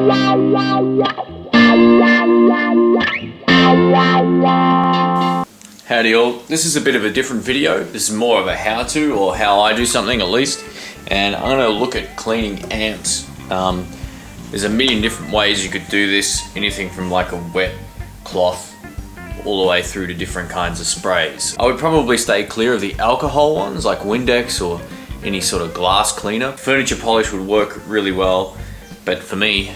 Howdy all, this is a bit of a different video. This is more of a how-to, or how I do something at least, and I'm going to look at cleaning amps. There's a million different ways you could do this, anything from like a wet cloth all the way through to different kinds of sprays. I would probably stay clear of the alcohol ones like Windex or any sort of glass cleaner. Furniture polish would work really well, but for me,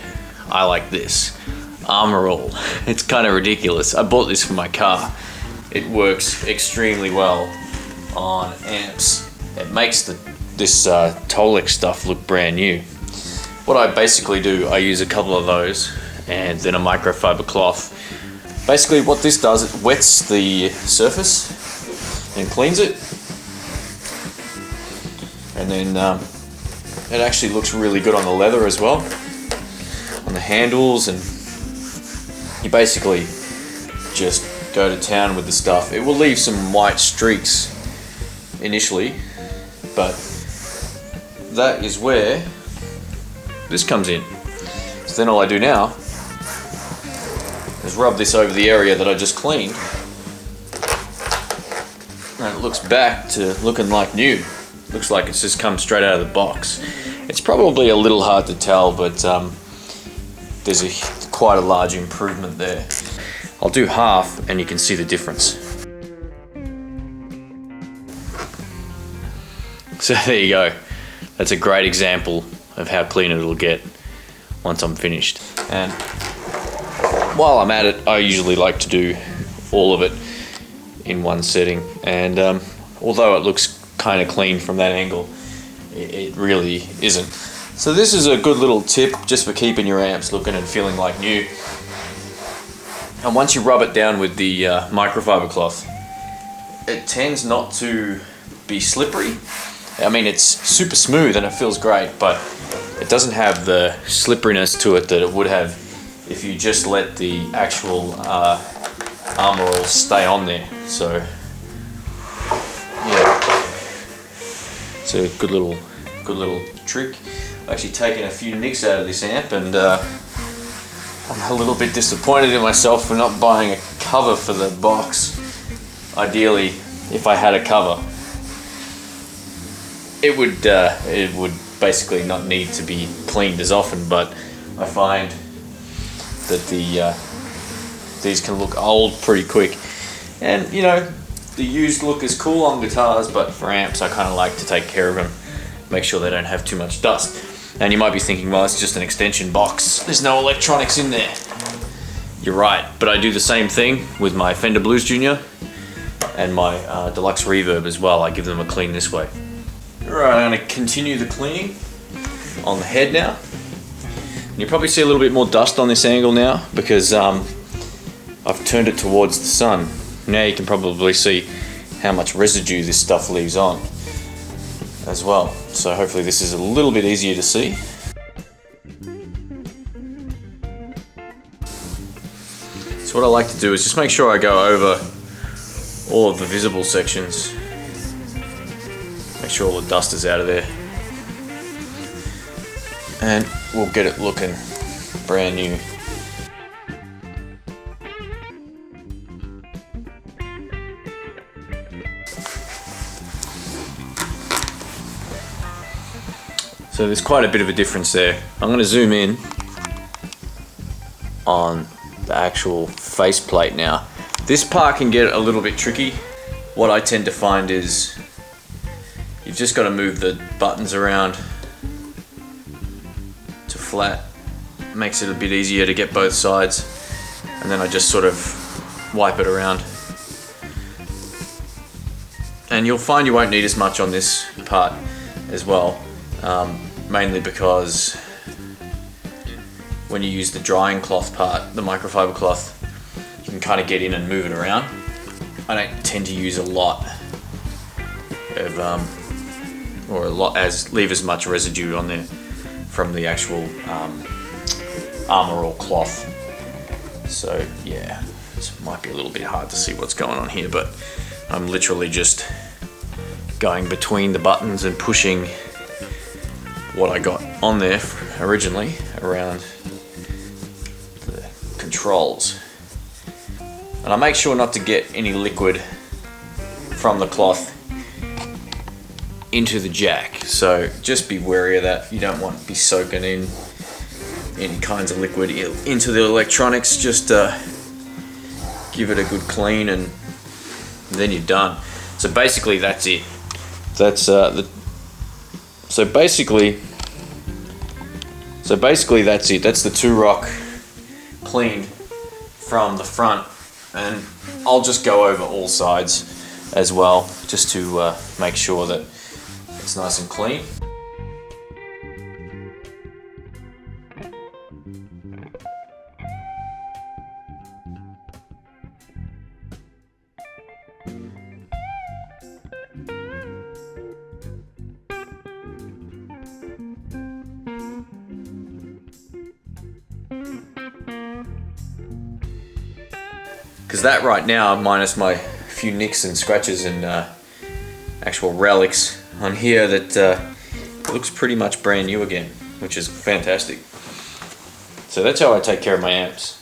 I like this. Armor All. It's kind of ridiculous. I bought this for my car. It works extremely well on amps. It makes this Tolex stuff look brand new. What I basically do, I use a couple of those and then a microfiber cloth. Basically what this does, it wets the surface and cleans it. And then it actually looks really good on the leather as well, on the handles, and you basically just go to town with the stuff. It will leave some white streaks initially, but that is where this comes in. So then all I do now is rub this over the area that I just cleaned, and it looks back to looking like new. Looks like it's just come straight out of the box. It's probably a little hard to tell, but there's quite a large improvement there. I'll do half and you can see the difference. So there you go. That's a great example of how clean it'll get once I'm finished. And while I'm at it, I usually like to do all of it in one setting. And although it looks kind of clean from that angle, it really isn't. So this is a good little tip just for keeping your amps looking and feeling like new. And once you rub it down with the microfiber cloth, it tends not to be slippery. I mean, it's super smooth and it feels great, but it doesn't have the slipperiness to it that it would have if you just let the actual Armor All stay on there. So yeah, it's a good little trick. I've actually taken a few nicks out of this amp, and I'm a little bit disappointed in myself for not buying a cover for the box. Ideally, if I had a cover, it would basically not need to be cleaned as often, but I find that these can look old pretty quick. And you know, the used look is cool on guitars, but for amps I kind of like to take care of them, make sure they don't have too much dust. And you might be thinking, well, it's just an extension box, there's no electronics in there. You're right, but I do the same thing with my Fender Blues Junior and my Deluxe Reverb as well. I give them a clean this way. Alright, I'm going to continue the cleaning on the head now. And you probably see a little bit more dust on this angle now because I've turned it towards the sun. Now you can probably see how much residue this stuff leaves on as well. So hopefully this is a little bit easier to see. So what I like to do is just make sure I go over all of the visible sections. Make sure all the dust is out of there. And we'll get it looking brand new. So there's quite a bit of a difference there. I'm going to zoom in on the actual faceplate now. This part can get a little bit tricky. What I tend to find is you've just got to move the buttons around to flat. It makes it a bit easier to get both sides. And then I just sort of wipe it around. And you'll find you won't need as much on this part as well. Mainly because when you use the drying cloth part, the microfiber cloth, you can kind of get in and move it around. I don't tend to use a lot of, leave as much residue on there from the actual Armor All cloth. So yeah, it might be a little bit hard to see what's going on here, but I'm literally just going between the buttons and pushing what I got on there originally around controls. And I make sure not to get any liquid from the cloth into the jack. So just be wary of that. You don't want to be soaking in any kinds of liquid into the electronics. Just give it a good clean and then you're done. So basically that's it. That's so basically that's it. That's the 2-rock cleaned from the front, and I'll just go over all sides as well, just to make sure that it's nice and clean. Because that right now, minus my few nicks and scratches and actual relics on here, that looks pretty much brand new again, which is fantastic. So that's how I take care of my amps.